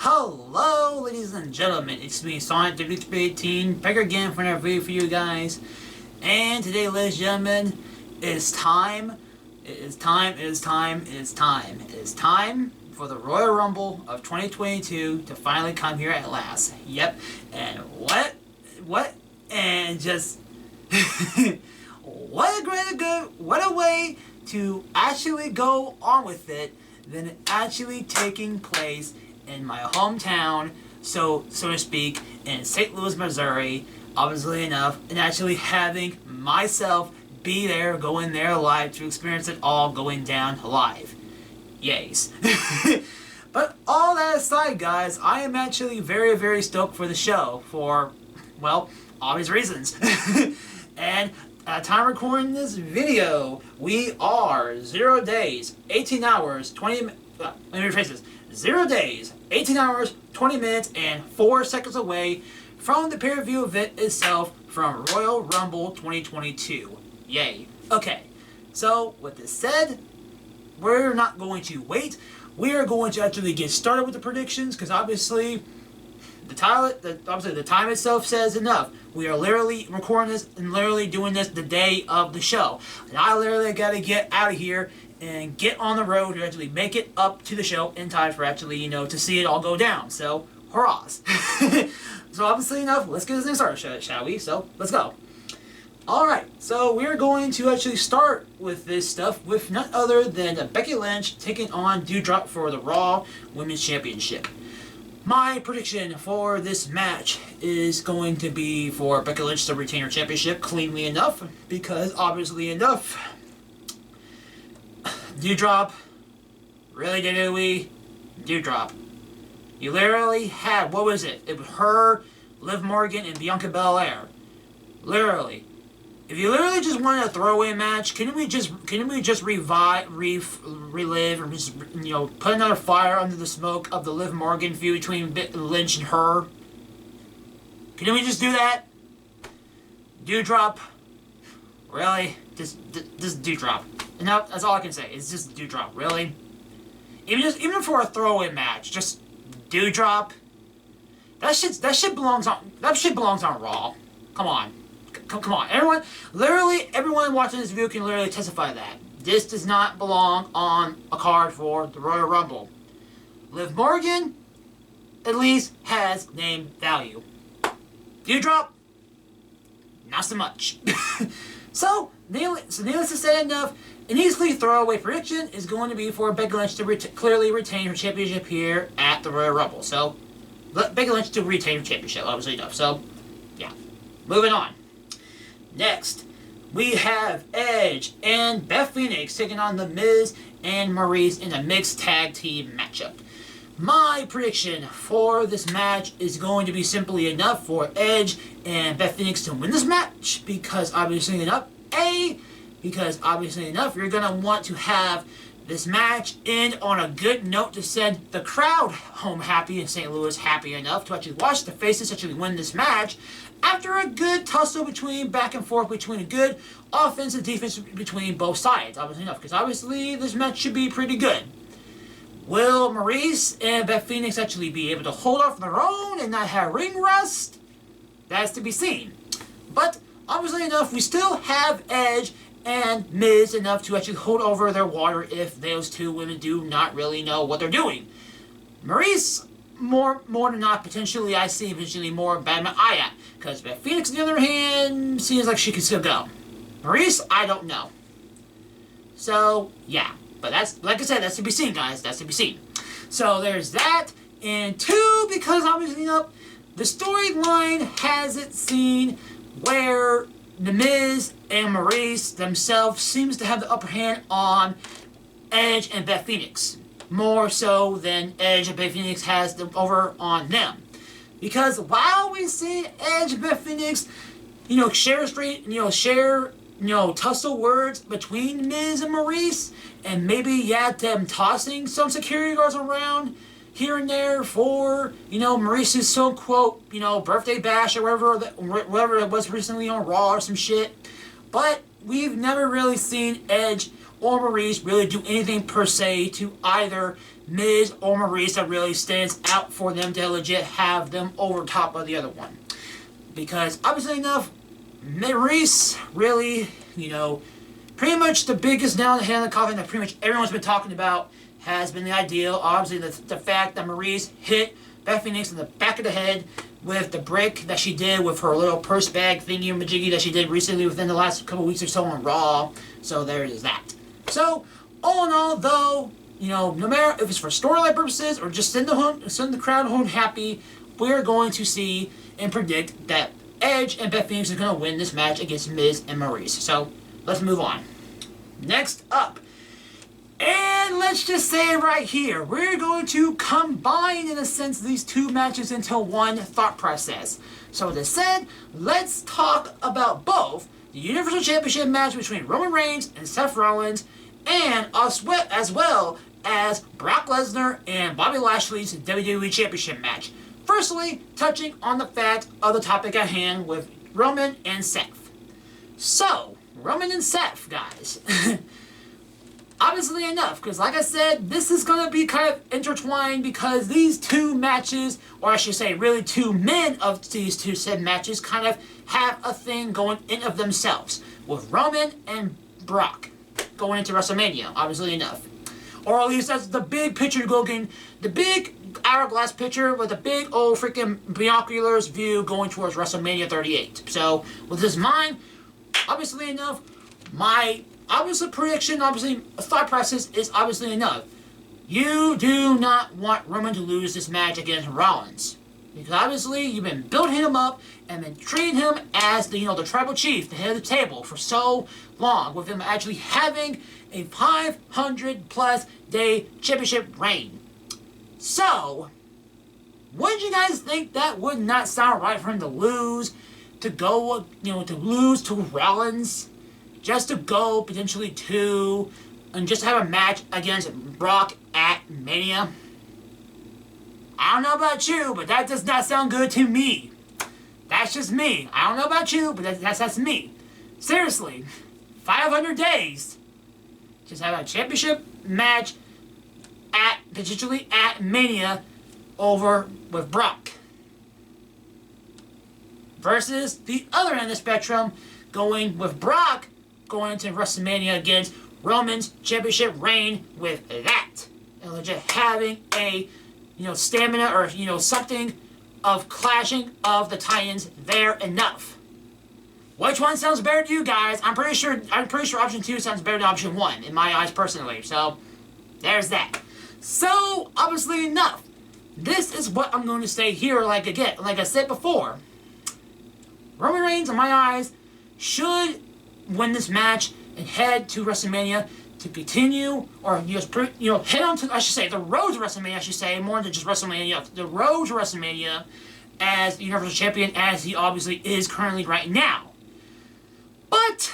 Hello, ladies and gentlemen, it's me, Sonic W318, back again for another video for you guys. And today, ladies and gentlemen, it is time for the Royal Rumble of 2022 to finally come here at last. Yep, and what, and just, what a way to actually go on with it than it actually taking place in my hometown, so to speak, in St. Louis, Missouri, obviously enough, and actually having myself be there, going there live to experience it all going down live. Yays. But all that aside, guys, I am actually very, very stoked for the show for, well, obvious reasons. And at the time of recording this video, we are 0 days, 18 hours, 20 minutes, let me rephrase this, 0 days, 18 hours, 20 minutes, and 4 seconds away from the pay-per-view event itself from Royal Rumble 2022. Yay. Okay, so with this said, we're not going to wait. We are going to actually get started with the predictions, because obviously the time itself says enough. We are literally recording this and literally doing this the day of the show. And I literally got to get out of here and get on the road to actually make it up to the show in time for actually, to see it all go down. So, hurrahs. So, obviously enough, let's get this thing started, shall we? So, let's go. Alright, so we're going to actually start with this stuff with none other than Becky Lynch taking on Doudrop for the Raw Women's Championship. My prediction for this match is going to be for Becky Lynch to retain her championship cleanly enough, because obviously enough, Doudrop, really Doudrop. You literally had, what was it? It was her, Liv Morgan, and Bianca Belair. Literally. If you literally just wanted a throwaway match, couldn't we just relive, or just, put another fire under the smoke of the Liv Morgan feud between Lynch and her? Couldn't we just do that? Doudrop? Really? Just Doudrop. And that's all I can say. It's just Doudrop. Really? Even for a throwaway match, just Doudrop. That shit belongs on Raw. Come on. Come on. Everyone watching this video can literally testify that. This does not belong on a card for the Royal Rumble. Liv Morgan, at least, has name value. Doudrop, not so much. So, needless to say enough, an easily throwaway prediction is going to be for Becky Lynch to clearly retain her championship here at the Royal Rumble. So, Becky Lynch to retain her championship, obviously enough. So, yeah. Moving on. Next, we have Edge and Beth Phoenix taking on The Miz and Maurice in a mixed tag team matchup. My prediction for this match is going to be simply enough for Edge and Beth Phoenix to win this match, because obviously enough, you're going to want to have this match end on a good note to send the crowd home happy in St. Louis happy enough to actually watch the faces actually win this match after a good tussle back and forth between a good offense and defense between both sides, obviously enough, because obviously this match should be pretty good. Will Maurice and Beth Phoenix actually be able to hold off their own and not have ring rust? That's to be seen. But obviously enough, we still have Edge and Miz enough to actually hold over their water if those two women do not really know what they're doing. Maurice, more than not, potentially I see potentially more bad my eye at, because Beth Phoenix on the other hand seems like she can still go. Maurice, I don't know. So yeah, but that's, like I said, that's to be seen, guys. That's to be seen. So there's that, and two, because obviously the storyline has it seen where The Miz and Maurice themselves seems to have the upper hand on Edge and Beth Phoenix, more so than Edge and Beth Phoenix has them over on them. Because while we see Edge and Beth Phoenix, share tussle words between Miz and Maurice, and maybe them tossing some security guards around here and there for, Maurice's so-quote, birthday bash or whatever it was recently on Raw or some shit. But we've never really seen Edge or Maurice really do anything per se to either Miz or Maurice that really stands out for them to legit have them over top of the other one. Because obviously enough, Maurice really, pretty much the biggest nail in the head of the coffin that pretty much everyone's been talking about has been the ideal. Obviously the fact that Maurice hit Beth Phoenix in the back of the head with the brick that she did with her little purse bag thingy-majiggy that she did recently within the last couple weeks or so on Raw. So there is that. So, all in all, though, no matter if it's for storyline purposes or just send the crowd home happy, we're going to see and predict that Edge and Beth Phoenix is going to win this match against Miz and Maurice. So, let's move on. Next up, and let's just say it right here, we're going to combine, in a sense, these two matches into one thought process. So with this said, let's talk about both the Universal Championship match between Roman Reigns and Seth Rollins, and as well as Brock Lesnar and Bobby Lashley's WWE Championship match. Firstly, touching on the fact of the topic at hand with Roman and Seth. So, Roman and Seth, guys. Obviously enough, because like I said, this is going to be kind of intertwined because these two matches, or I should say really two men of these two said matches, kind of have a thing going in of themselves. With Roman and Brock going into WrestleMania, obviously enough. Or at least that's the big picture going, the big hourglass picture with a big old freaking binoculars view going towards WrestleMania 38. So, with this in mind, obviously enough, my obviously prediction, obviously thought process is obviously enough. You do not want Roman to lose this match against Rollins. Because obviously you've been building him up and been treating him as the tribal chief, the head of the table for so long, with him actually having a 500 plus day championship reign. So, wouldn't you guys think that would not sound right for him to lose? To go, to lose to Rollins? Just to go potentially to, and just have a match against Brock at Mania? I don't know about you, but that does not sound good to me. That's just me. I don't know about you, but that's me. Seriously, 500 days. Just have a championship match potentially at Mania over with Brock. Versus the other end of the spectrum, going with Brock going into WrestleMania against Roman's championship reign with that. And legit having a, stamina or, something of clashing of the Titans there enough. Which one sounds better to you guys? I'm pretty sure option 2 sounds better than option 1 in my eyes personally. So, there's that. So, obviously enough, this is what I'm going to say here like I said before. Roman Reigns, in my eyes, should win this match and head to WrestleMania to continue, or head on to, I should say, the road to WrestleMania, I should say, more than just WrestleMania, the road to WrestleMania as the Universal Champion, as he obviously is currently right now. But,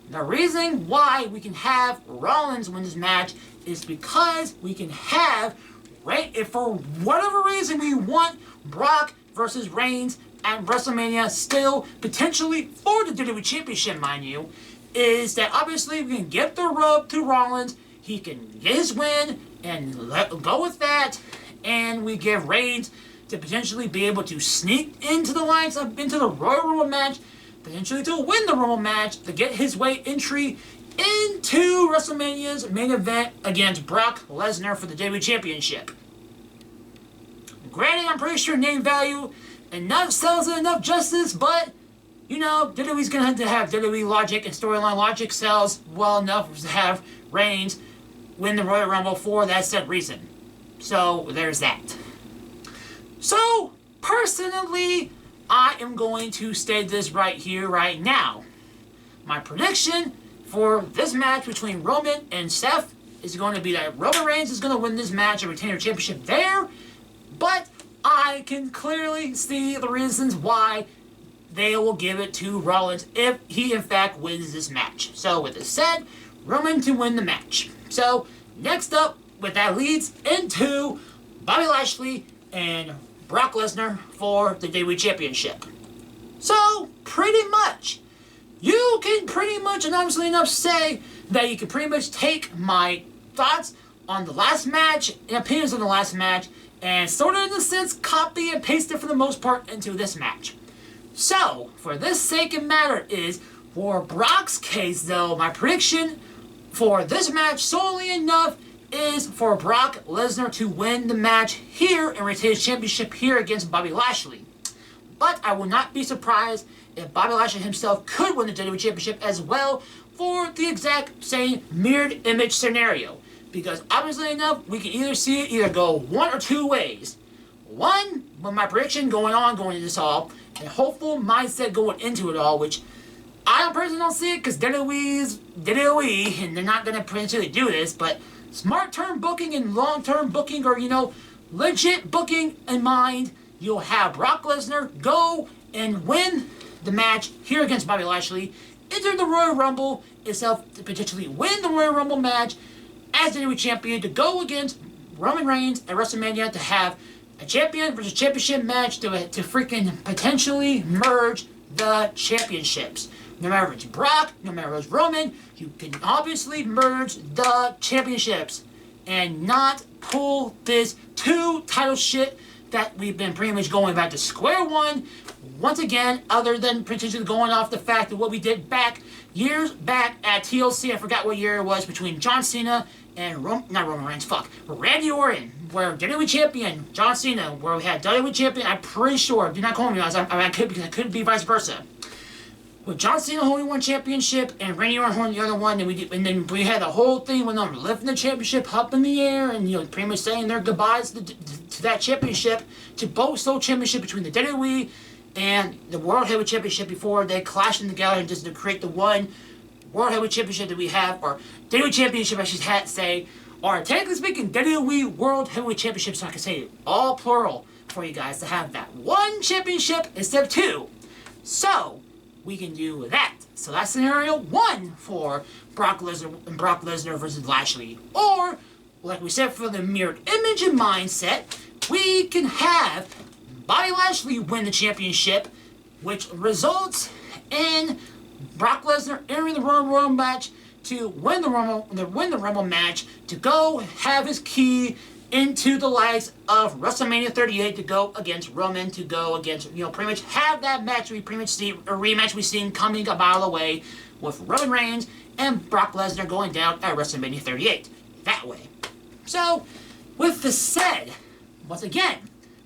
the reason why we can have Rollins win this match is because we can have, if for whatever reason we want Brock versus Reigns at WrestleMania, still potentially for the WWE Championship, mind you, is that obviously we can get the rub to Rollins, he can get his win, and go with that, and we give Reigns to potentially be able to sneak into the Royal Rumble match, potentially to win the Rumble match, to get his way entry into WrestleMania's main event against Brock Lesnar for the WWE Championship. Granted, I'm pretty sure name value enough sells it enough justice, but WWE's gonna have to have WWE logic and storyline logic sells well enough to have Reigns win the Royal Rumble for that said reason. So there's that. So personally, I am going to state this right here, right now. My prediction for this match between Roman and Seth is going to be that Roman Reigns is going to win this match and retain the championship there, but I can clearly see the reasons why they will give it to Rollins if he in fact wins this match. So with this said, Roman to win the match. So next up, with that leads into Bobby Lashley and Brock Lesnar for the WWE Championship. So pretty much, you can pretty much, and honestly enough, say that you can pretty much take my thoughts on the last match and opinions on the last match and sort of, in a sense, copy and paste it for the most part into this match. So, for this sake and matter is, for Brock's case though, my prediction for this match, solely enough, is for Brock Lesnar to win the match here and retain his championship here against Bobby Lashley. But I will not be surprised if Bobby Lashley himself could win the WWE Championship as well for the exact same mirrored image scenario. Because obviously enough, we can either see it either go one or two ways. One, with my prediction going into this all, and hopeful mindset going into it all, which I personally don't see it because WWE is WWE, and they're not going to potentially do this, but smart-term booking and long-term booking, or, legit booking in mind, you'll have Brock Lesnar go and win the match here against Bobby Lashley, enter the Royal Rumble itself to potentially win the Royal Rumble match as the WWE Champion, to go against Roman Reigns at WrestleMania to have a champion versus championship match to freaking potentially merge the championships. No matter if it's Brock, no matter if it's Roman, you can obviously merge the championships and not pull this two title shit that we've been pretty much going back to square one once again, other than potentially going off the fact of what we did years back at TLC. I forgot what year it was, between John Cena and Randy Orton, where WWE Champion John Cena, where we had WWE Champion, I'm pretty sure, do not call me on this, I could be vice versa, with John Cena holding one championship and Randy Orton holding the other one, and then we had the whole thing when them lifting the championship up in the air and pretty much saying their goodbyes to that championship, to both sole championship between the WWE and the World Heavyweight Championship before they clashed in together and just to create the one World Heavyweight Championship that we have, or WWE Championship I should say, or technically speaking WWE World Heavyweight Championship, so I can say it all plural for you guys to have that one championship instead of two. So we can do that. So that's scenario one for Brock Lesnar versus Lashley. Or, like we said, for the mirrored image and mindset, we can have Bobby Lashley win the championship, which results in Brock Lesnar entering the Royal Rumble match to win the Rumble match, to go have his key into the likes of WrestleMania 38, to go against Roman, to go against, pretty much have that match we pretty much see, a rematch we've seen coming a mile away with Roman Reigns and Brock Lesnar going down at WrestleMania 38. That way. So, with this said, once again,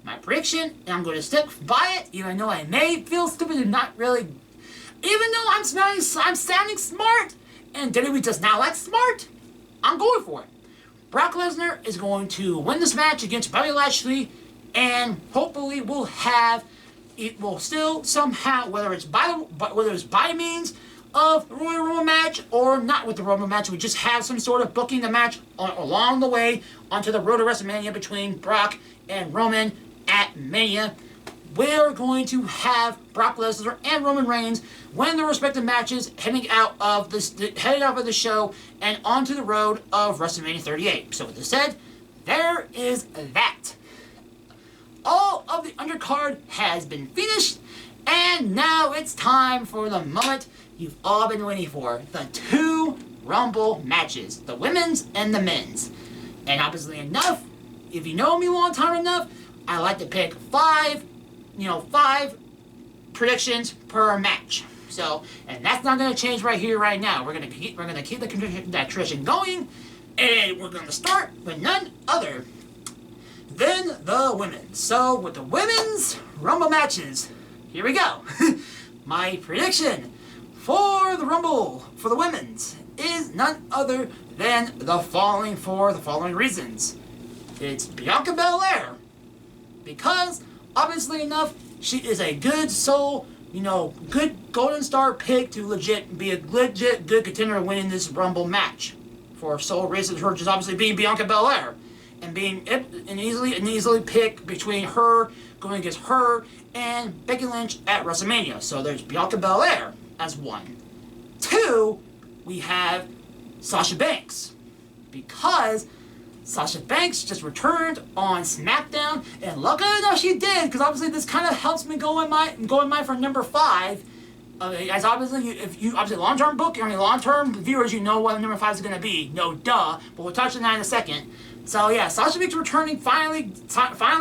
my prediction, and I'm going to stick by it, even though I may feel stupid and not really, even though I'm sounding smart, and WWE does not like smart, I'm going for it. Brock Lesnar is going to win this match against Bobby Lashley, and hopefully it will still somehow, whether it's by means of the Royal Rumble match or not with the Royal Rumble match, we just have some sort of booking the match along the way onto the road to WrestleMania between Brock and Roman at Mania. We're going to have Brock Lesnar and Roman Reigns win their respective matches, heading out of the show and onto the road of WrestleMania 38. So with this said, there is that. All of the undercard has been finished, and now it's time for the moment you've all been waiting for: the two Rumble matches, the women's and the men's. And obviously enough, if you know me a long time enough, I like to pick five predictions per match. So, and that's not going to change right here, right now. We're going to keep that tradition going, and we're going to start with none other than the women. So, with the women's Rumble matches, here we go. My prediction for the Rumble for the women's is none other than the following, for the following reasons. It's Bianca Belair, because obviously enough, she is a good soul, good golden star pick to be a legit good contender winning this Rumble match. For sole reasons, her just obviously being Bianca Belair and being an easily pick between her, going against her and Becky Lynch at WrestleMania. So there's Bianca Belair as one. Two, we have Sasha Banks, because Sasha Banks just returned on SmackDown, and luckily enough she did, because obviously this kind of helps me go in my for number 5. As obviously, if you obviously long-term book, I mean long-term viewers, you know what number 5 is going to be. No duh, but we'll touch on that in a second. So yeah, Sasha Banks returning finally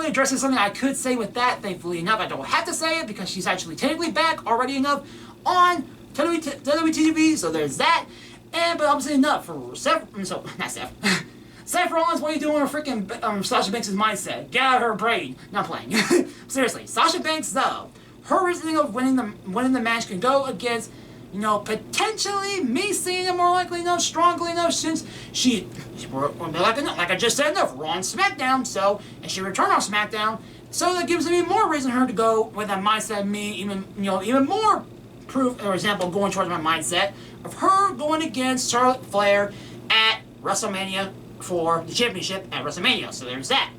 addressing something I could say with that. Thankfully enough, I don't have to say it because she's actually technically back already enough on WWE TV. So there's that. But obviously enough for Seth. Not Seth. Seth Rollins, what are you doing with freaking Sasha Banks' mindset? Get out of her brain. Not playing. Seriously, Sasha Banks though, her reasoning of winning the match can go against, potentially me seeing it more likely enough, strongly enough, since like I just said enough, Raw and SmackDown, and she returned on SmackDown, so that gives me more reason for her to go with that mindset of me, even more proof or example going towards my mindset of her going against Charlotte Flair at WrestleMania for the championship at WrestleMania. So there's that.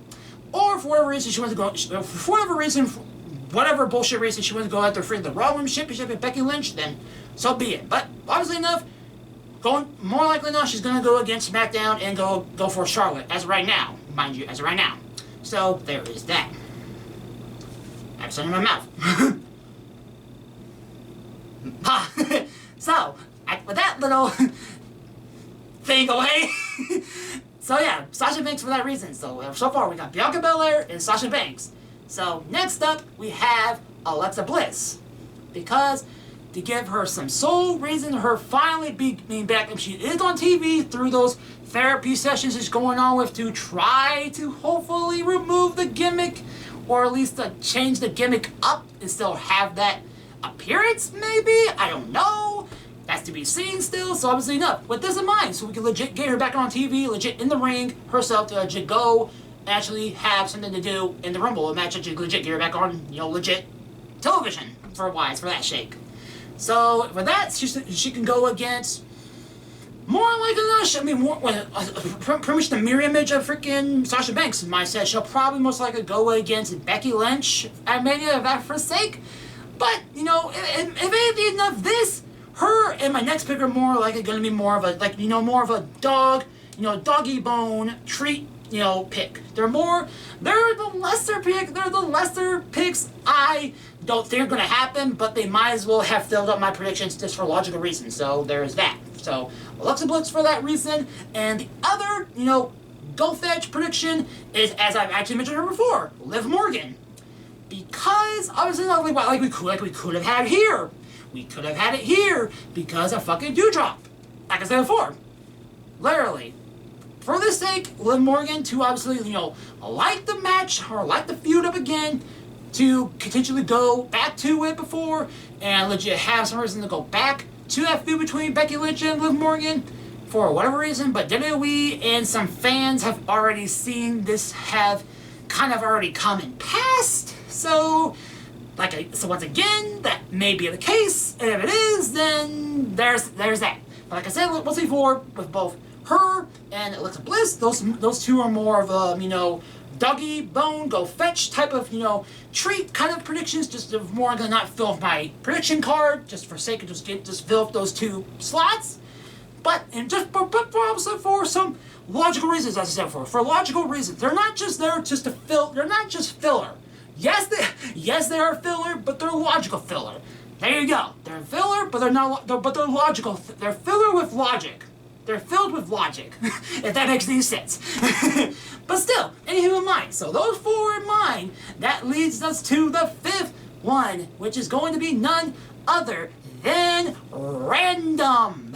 Or for whatever reason she wants to go, whatever bullshit reason she wants to go after the Raw Women's Championship at Becky Lynch, then so be it. But obviously enough, more likely enough, she's gonna go against SmackDown and go for Charlotte as of right now, mind you, as of right now. So there is that. I have something in my mouth. So, with that little thing away, so yeah, Sasha Banks for that reason. So far we got Bianca Belair and Sasha Banks. So next up we have Alexa Bliss, because to give her some sole reason her finally being back, and she is on TV through those therapy sessions she's going on with to try to hopefully remove the gimmick, or at least to change the gimmick up and still have that appearance, maybe? I don't know. That's to be seen still, so obviously enough. With this in mind, so we can legit get her back on TV, legit in the ring, herself to legit go, actually have something to do in the Rumble, a match to legit get her back on, legit television for that shake. So, for that, she can go against more like pretty much the mirror image of freaking Sasha Banks. In my set, she'll probably most likely go against Becky Lynch at Mania, if that for sake. But, if anything enough, her and my next pick are more likely going to be more of a dog, doggy bone treat, pick. They're the lesser picks I don't think are going to happen, but they might as well have filled up my predictions just for logical reasons. So there's that. So Alexa Bliss for that reason, and the other, go fetch prediction is, as I've actually mentioned her before, Liv Morgan. Because obviously not like we could have had here. We could have had it here because of fucking Dewdrop. Like I said before. Literally. For the sake, Liv Morgan to obviously, like the match or like the feud up again, to potentially go back to it before and legit have some reason to go back to that feud between Becky Lynch and Liv Morgan for whatever reason. But WWE and some fans have already seen this have kind of already come and passed. So once again, that may be the case, and if it is, then there's that. But like I said once before, with both her and Alexa Bliss, those two are more of a, doggy bone, go fetch type of, treat kind of predictions, just more gonna not fill up my prediction card, just for sake of just fill up those two slots. But for some logical reasons, as I said before, for logical reasons. They're not just there just to they're not just filler. Yes, they are filler, but they're logical filler. There you go. They're filler, but they're logical. They're filler with logic. They're filled with logic, if that makes any sense. But still, anywho in mind. So those four in mind, that leads us to the fifth one, which is going to be none other than random.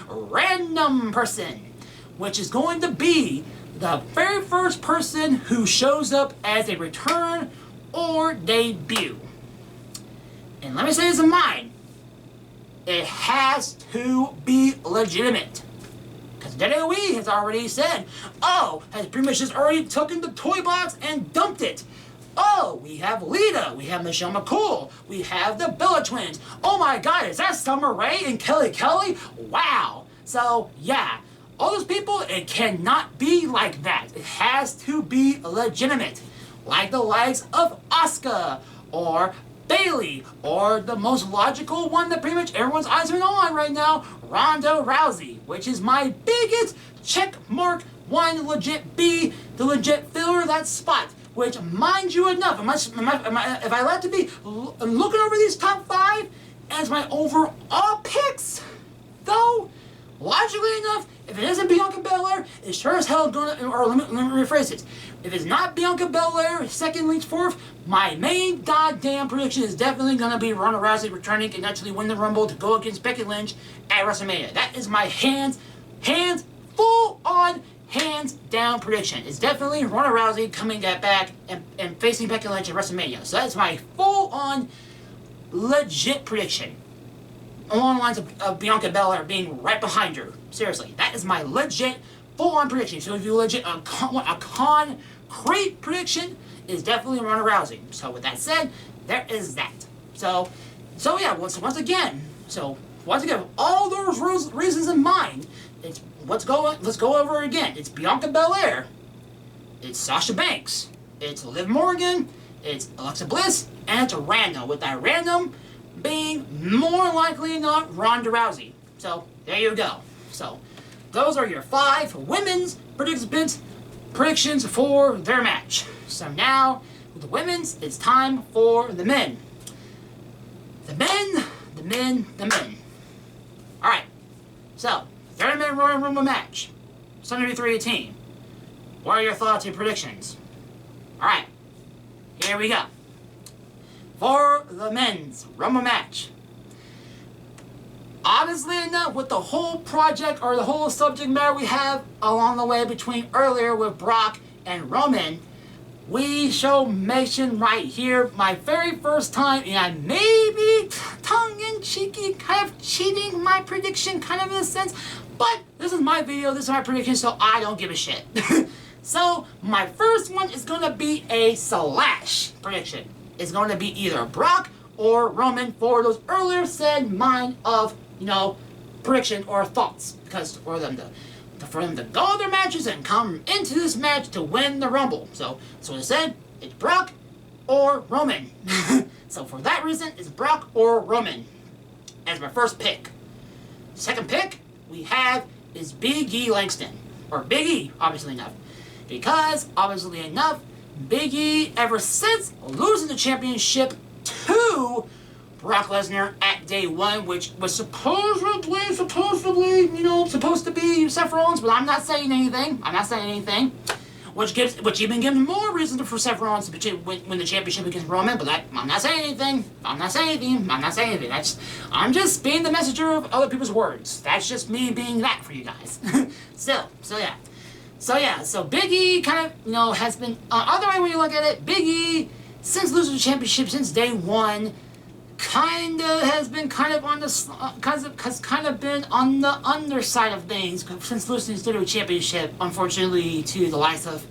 Random person, which is going to be the very first person who shows up as a return or debut. And let me say this in mind. It has to be legitimate. Because WWE has already said, has pretty much just already taken the toy box and dumped it. We have Lita, we have Michelle McCool, we have the Bella Twins. Oh my god, is that Summer Rae and Kelly Kelly? Wow. So, yeah. All those people, it cannot be like that. It has to be legitimate. Like the likes of Asuka, or Bayley, or the most logical one that pretty much everyone's eyes are on right now, Ronda Rousey, which is my biggest check mark one, legit B, the legit filler of that spot. Which, mind you enough, if I like to be looking over these top five, as my overall picks, though, logically enough, if it isn't Bianca Belair, it's sure as hell gonna, or let me rephrase it. If it's not Bianca Belair, second, Lynch fourth, my main goddamn prediction is definitely gonna be Ronda Rousey returning and actually win the Rumble to go against Becky Lynch at WrestleMania. That is my full on, hands down prediction. It's definitely Ronda Rousey coming back and facing Becky Lynch at WrestleMania. So that's my full on, legit prediction. Along the lines of Bianca Belair being right behind her. Seriously, that is my legit, full-on prediction. So if you legit a concrete prediction, is definitely Ronda Rousey. So with that said, there is that. So yeah. Once again, all those reasons in mind, it's let's go over it again. It's Bianca Belair. It's Sasha Banks. It's Liv Morgan. It's Alexa Bliss, and it's a random. With that random being more likely than not Ronda Rousey. So there you go. So those are your 5 women's predictions for their match. So now with the women's, it's time for the men. The men. Alright. So 30-minute Royal Rumble match. 73-18. What are your thoughts and predictions? Alright. Here we go. For the men's Rumble match. Honestly enough, with the whole project or the whole subject matter we have along the way between earlier with Brock and Roman, we shall mention right here my very first time, and I may be tongue-in-cheeky, kind of cheating my prediction, kind of in a sense, but this is my video, this is my prediction, so I don't give a shit. So, my first one is going to be a slash prediction. It's going to be either Brock or Roman for those earlier said mind of, prediction or thoughts. Because for them to go their matches and come into this match to win the Rumble. So I said, it's Brock or Roman. So for that reason, it's Brock or Roman as my first pick. Second pick we have is Big E Langston. Or Big E, obviously enough. Because, obviously enough, Big E, ever since losing the championship to Brock Lesnar at day 1, which was supposedly, supposed to be Seth Rollins, but I'm not saying anything. Which even gives more reason for Seth Rollins to win the championship against Roman, but I'm not saying anything. I'm just being the messenger of other people's words. That's just me being that for you guys. So Big E kind of, has been, other way when you look at it, Big E, since losing the championship, since day 1, has been on the underside of things since losing the championship, unfortunately, to the likes of,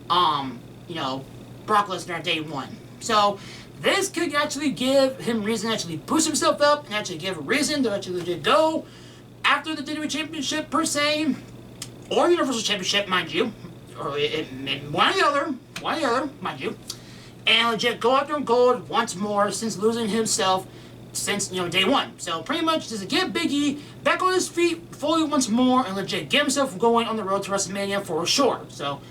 Brock Lesnar at day 1. So, this could actually give him reason to actually boost himself up and actually give a reason to actually go after the WWE Championship, per se, or Universal Championship, mind you, or one or the other, mind you, and legit go after gold once more since losing himself since, day 1. So pretty much just to get Big E back on his feet fully once more and legit get himself going on the road to WrestleMania for sure. So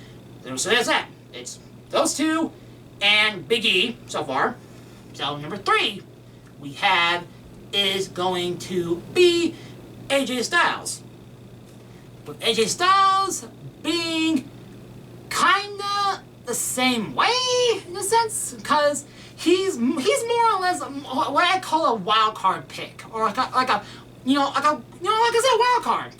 that's that. It's those two and Big E so far. So number 3 we have is going to be AJ Styles. With AJ Styles being kinda the same way in a sense, because he's more or less what I call a wild card pick, or like I said, wild card.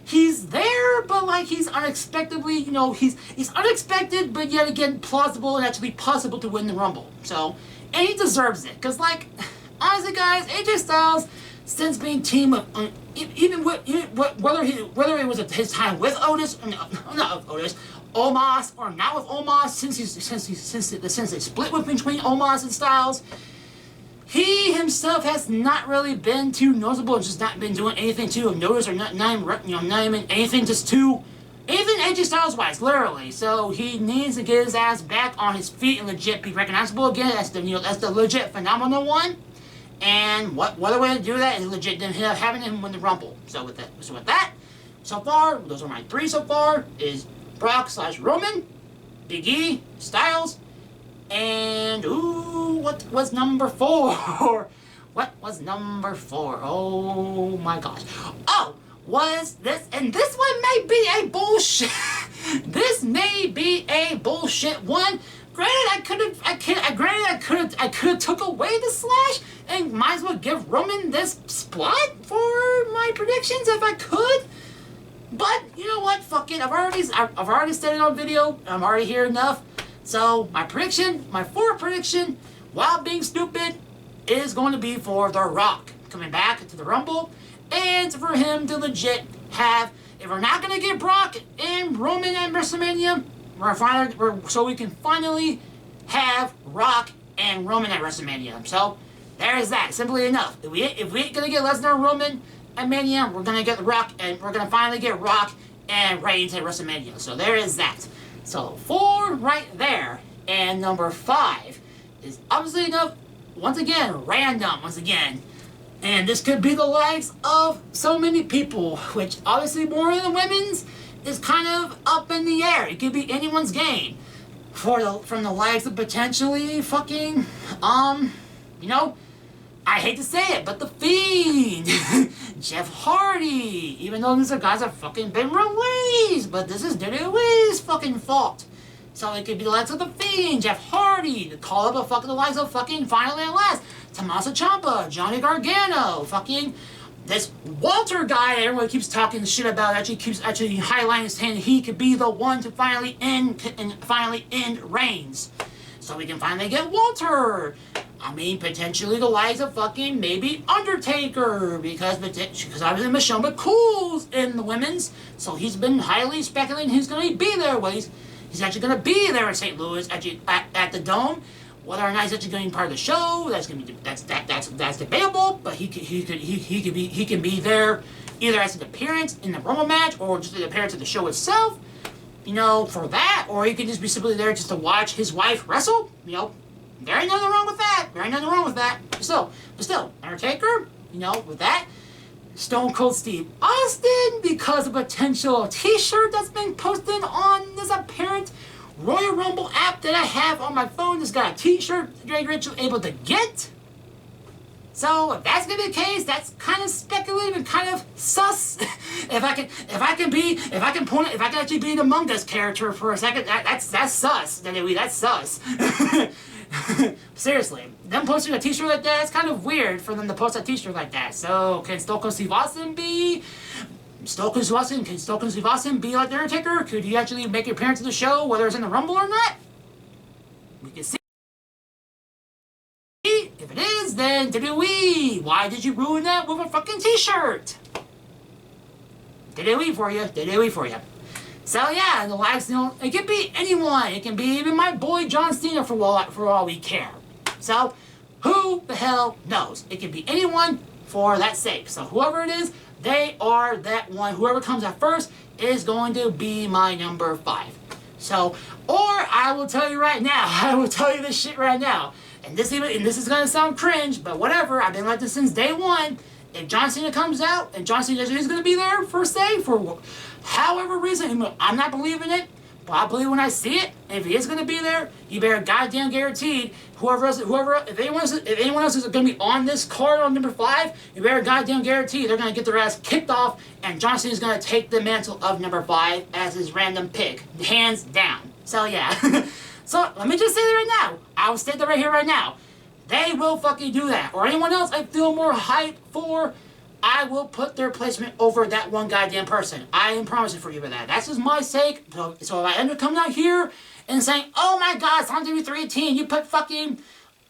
He's there, but he's unexpectedly, he's unexpected, but yet again plausible and actually possible to win the Rumble. So, and he deserves it, because honestly, guys, AJ Styles, since being team with, whether it was his time with Otis, not Otis, Omos, or not with Omos, since they split between Omos and Styles, he himself has not really been too noticeable and just not been doing anything too of notice, or not even anything AJ Styles wise, literally. So he needs to get his ass back on his feet and legit be recognizable again. That's the legit phenomenal one. And what other way to do that is legit than having him win the Rumble. So with that, so far, those are my 3 so far, is Brock / Roman, Big E, Styles, and what was number 4? What was number 4? Oh my gosh. Oh, was this, and this one may be a bullshit. This may be a bullshit one. Granted, I could have took away the slash and might as well give Roman this spot for my predictions if I could. But you know what? Fuck it. I've already said it on video. I'm already here enough. So my prediction, my 4th prediction, while being stupid, is going to be for The Rock coming back to the Rumble, and for him to legit have. If we're not gonna get Brock and Roman at WrestleMania, so we can finally have Rock and Roman at WrestleMania. So there's that. Simply enough. If we ain't gonna get Lesnar and Roman at Mania, we're gonna get The Rock, and we're gonna finally get Rock and Reigns at WrestleMania. So there is that. So 4 right there, and number 5 is obviously enough. Once again, random. Once again. And this could be the likes of so many people, which obviously more than women's is kind of up in the air. It could be anyone's game. From the likes of potentially fucking, you know, I hate to say it, but The Fiend, Jeff Hardy, even though these are guys have fucking been released, but this is WWE's fucking fault. So it could be the likes of The Fiend, Jeff Hardy, to call up the likes of fucking Finally at Last, Tommaso Ciampa, Johnny Gargano, fucking this Walter guy that everyone keeps talking shit about, keeps highlighting, saying he could be the one to finally end Reigns. So we can finally get Walter. I mean, potentially the likes of fucking maybe Undertaker, because obviously Michelle McCool's in the women's, so he's been highly speculating he's going to be there. Well, he's actually going to be there in St. Louis, actually at the Dome. Whether or not he's actually going to be part of the show, that's debatable. But he can be there either as an appearance in the Rumble match or just an appearance at the show itself. You know, for that, or he could just be simply there just to watch his wife wrestle. You know, there ain't nothing wrong with that. There ain't nothing wrong with that. But still, Undertaker. You know, with that. Stone Cold Steve Austin, because of potential T-shirt that's been posted on this apparent Royal Rumble app that I have on my phone. That's got a T-shirt Greg Rich was able to get. So if that's gonna be the case, that's kind of speculative and kind of sus. if I can actually be the Among Us character for a second, that's sus. That's sus. Seriously, them posting a T-shirt like that, it's kind of weird for them to post a T-shirt like that. So can Stone Cold Steve Austin be like The Undertaker? Could he actually make an appearance in the show, whether it's in the Rumble or not? We can see. If it is, then WWE. Why did you ruin that with a fucking T-shirt? WWE for you. So yeah, the likes, you know, it can be anyone. It can be even my boy John Cena for all we care. So who the hell knows? It can be anyone for that sake. So whoever it is, they are that one. Whoever comes out first is going to be my number 5. So, or I will tell you right now. I will tell you this shit right now. And this is gonna sound cringe, but whatever. I've been like this since day one. If John Cena comes out and John Cena is gonna be there for however reason, I'm not believing it, but I believe when I see it. And if he is gonna be there, you better goddamn guaranteed if anyone else is gonna be on this card on number 5, you better goddamn guarantee they're gonna get their ass kicked off, and John Cena is gonna take the mantle of number 5 as his random pick, hands down. So yeah. So let me just say that right now. I'll state that right here, right now. They will fucking do that. Or anyone else I feel more hype for, I will put their placement over that one goddamn person. I am promising for you for that. That's just my sake. So if I end up coming out here and saying, oh my god, it's on WWE, you put fucking,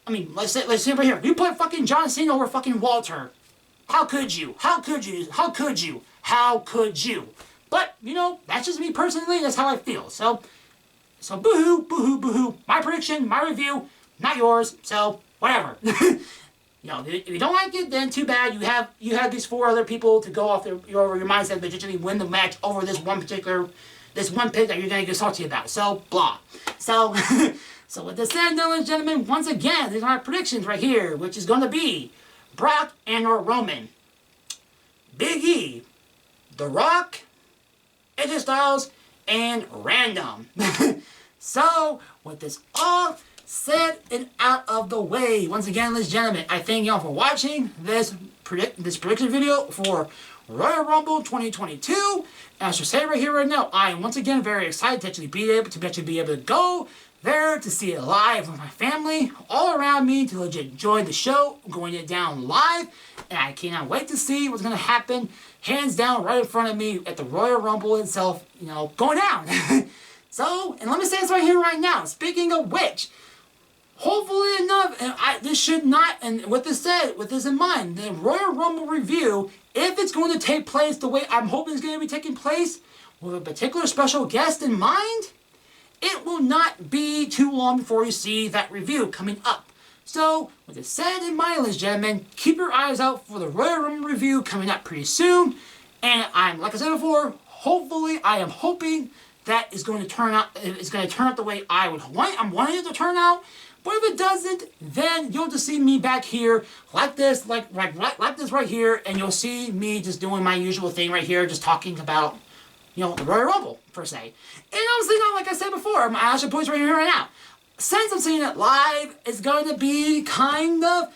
I mean, let's say right here, you put fucking John Cena over fucking Walter. How could you? How could you? How could you? How could you? But, you know, that's just me personally. That's how I feel. So boo-hoo, boo-hoo, boo-hoo. My prediction, my review, not yours. So whatever. You know, if you don't like it, then too bad. You have these 4 other people to go off over your mindset, but literally win the match over this one pick that you're gonna get salty about. So blah. So with this said, ladies and gentlemen, once again, these are my predictions right here, which is gonna be Brock and/or Roman, Big E, The Rock, AJ Styles, and random. So with this all said and out of the way, once again, ladies and gentlemen, I thank y'all for watching this prediction video for Royal Rumble 2022. And I should say right here, right now, I am once again very excited to actually be able to go there to see it live with my family all around me, to legit enjoy the show, going it down live, and I cannot wait to see what's going to happen, hands down, right in front of me at the Royal Rumble itself, you know, going down. So, and let me say this right here, right now, speaking of which, hopefully enough, and this should not, and with this said, with this in mind, the Royal Rumble review, if it's going to take place the way I'm hoping it's going to be taking place, with a particular special guest in mind, it will not be too long before you see that review coming up. So, with this said in mind, ladies and gentlemen, keep your eyes out for the Royal Rumble review coming up pretty soon. And like I said before, hopefully, I am hoping that is going to turn out. It's going to turn out the way I would want. I'm wanting it to turn out. But if it doesn't, then you'll just see me back here like this, like this right here, and you'll see me just doing my usual thing right here, just talking about, you know, the Royal Rumble, per se. And obviously, like I said before, my action points right here, right now. Since I'm seeing it live, it's going to be kind of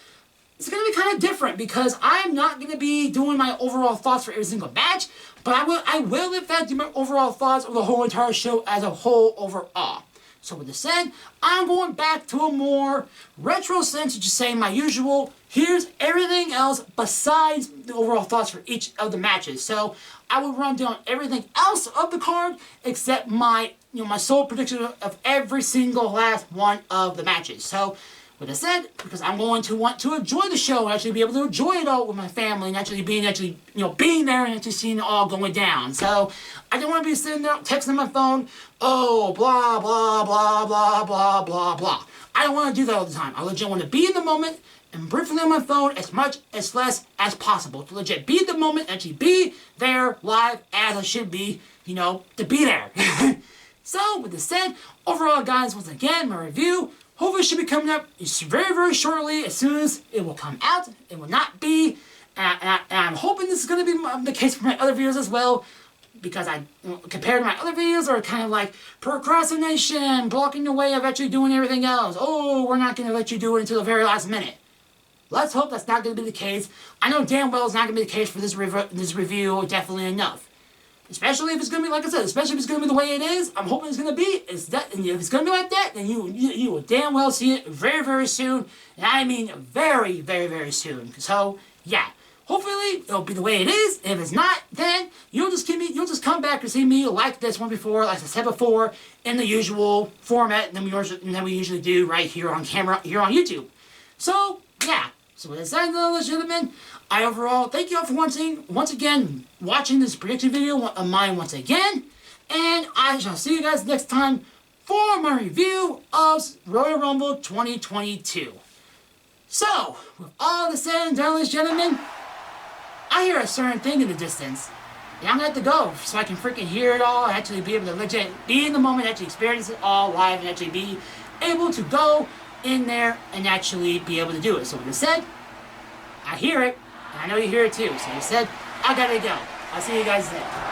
different, because I'm not going to be doing my overall thoughts for every single match, but I will in fact do my overall thoughts of the whole entire show as a whole overall. So with this said, I'm going back to a more retro sense of just saying my usual, here's everything else besides the overall thoughts for each of the matches. So I will run down everything else of the card except my sole prediction of every single last one of the matches. So with that said, because I'm going to want to enjoy the show and actually be able to enjoy it all with my family and actually being there and actually seeing it all going down. So I don't want to be sitting there texting my phone, oh, blah, blah, blah, blah, blah, blah, blah. I don't want to do that all the time. I legit want to be in the moment and briefly on my phone as much as less as possible. To legit be in the moment, actually be there live as I should be, to be there. So with this said, overall guys, once again, my review hopefully should be coming up very, very shortly, as soon as it will come out. It will not be, and I'm hoping this is going to be the case for my other videos as well, because compared to my other videos, are kind of like procrastination, blocking the way of actually doing everything else. Oh, we're not going to let you do it until the very last minute. Let's hope that's not going to be the case. I know damn well it's not going to be the case for this review, definitely enough. Especially if it's going to be, like I said, especially if it's going to be the way it is, I'm hoping it's going to be. And if it's going to be like that, then you will damn well see it very, very soon. And I mean very, very, very soon. So, yeah. Hopefully, it'll be the way it is. If it's not, then you'll just come back and see me like this one before, like I said before, in the usual format that we usually do right here on camera, here on YouTube. So, yeah. So with that said, ladies and gentlemen, I overall thank you all for once again watching this prediction video of mine once again, and I shall see you guys next time for my review of Royal Rumble 2022. So, with all this said and done, ladies and gentlemen, I hear a certain thing in the distance, and I'm gonna have to go so I can freaking hear it all and actually be able to legit be in the moment, actually experience it all live, and actually be able to go in there and actually be able to do it. So with this said, I hear it, and I know you hear it too. So you said, I gotta go. I'll see you guys then.